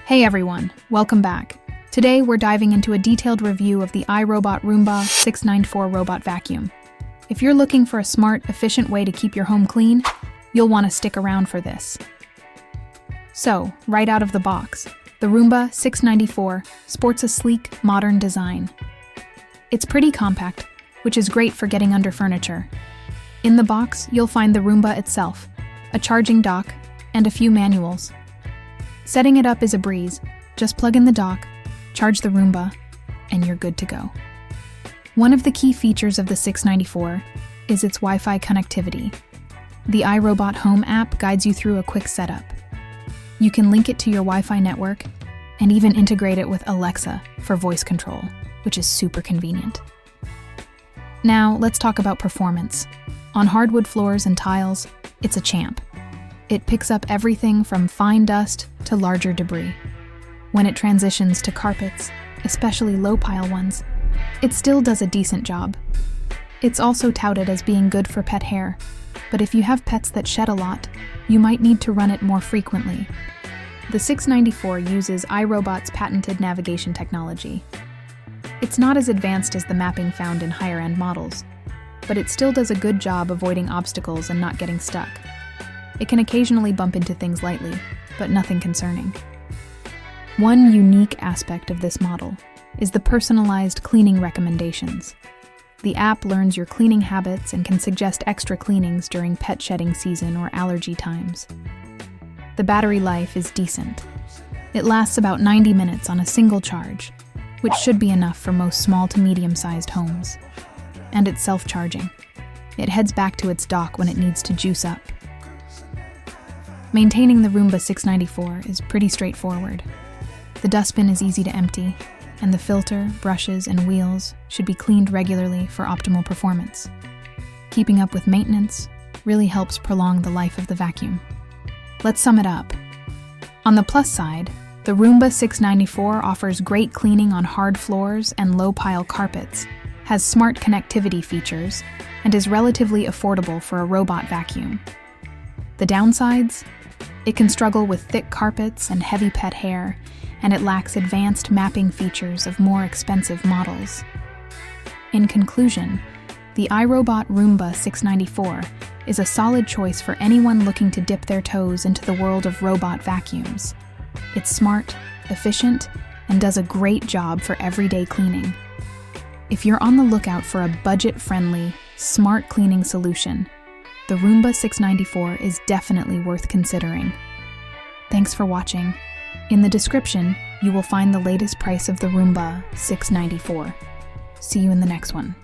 Hey everyone, welcome back. Today we're diving into a detailed review of the iRobot Roomba 694 robot vacuum. If you're looking for a smart, efficient way to keep your home clean, you'll want to stick around for this. So, right out of the box, the Roomba 694 sports a sleek, modern design. It's pretty compact, which is great for getting under furniture. In the box, you'll find the Roomba itself, a charging dock, and a few manuals. Setting it up is a breeze. Just plug in the dock, charge the Roomba, and you're good to go. One of the key features of the 694 is its Wi-Fi connectivity. The iRobot Home app guides you through a quick setup. You can link it to your Wi-Fi network and even integrate it with Alexa for voice control, which is super convenient. Now, let's talk about performance. On hardwood floors and tiles, it's a champ. It picks up everything from fine dust to larger debris. When it transitions to carpets, especially low-pile ones, it still does a decent job. It's also touted as being good for pet hair, but if you have pets that shed a lot, you might need to run it more frequently. The 694 uses iRobot's patented navigation technology. It's not as advanced as the mapping found in higher-end models, but it still does a good job avoiding obstacles and not getting stuck. It can occasionally bump into things lightly, but nothing concerning. One unique aspect of this model is the personalized cleaning recommendations. The app learns your cleaning habits and can suggest extra cleanings during pet shedding season or allergy times. The battery life is decent. It lasts about 90 minutes on a single charge, which should be enough for most small to medium-sized homes. And it's self-charging. It heads back to its dock when it needs to juice up. Maintaining the Roomba 694 is pretty straightforward. The dustbin is easy to empty, and the filter, brushes, and wheels should be cleaned regularly for optimal performance. Keeping up with maintenance really helps prolong the life of the vacuum. Let's sum it up. On the plus side, the Roomba 694 offers great cleaning on hard floors and low-pile carpets, has smart connectivity features, and is relatively affordable for a robot vacuum. The downsides? It can struggle with thick carpets and heavy pet hair, and it lacks advanced mapping features of more expensive models. In conclusion, the iRobot Roomba 694 is a solid choice for anyone looking to dip their toes into the world of robot vacuums. It's smart, efficient, and does a great job for everyday cleaning. If you're on the lookout for a budget-friendly, smart cleaning solution, the Roomba 694 is definitely worth considering. Thanks for watching. In the description, you will find the latest price of the Roomba 694. See you in the next one.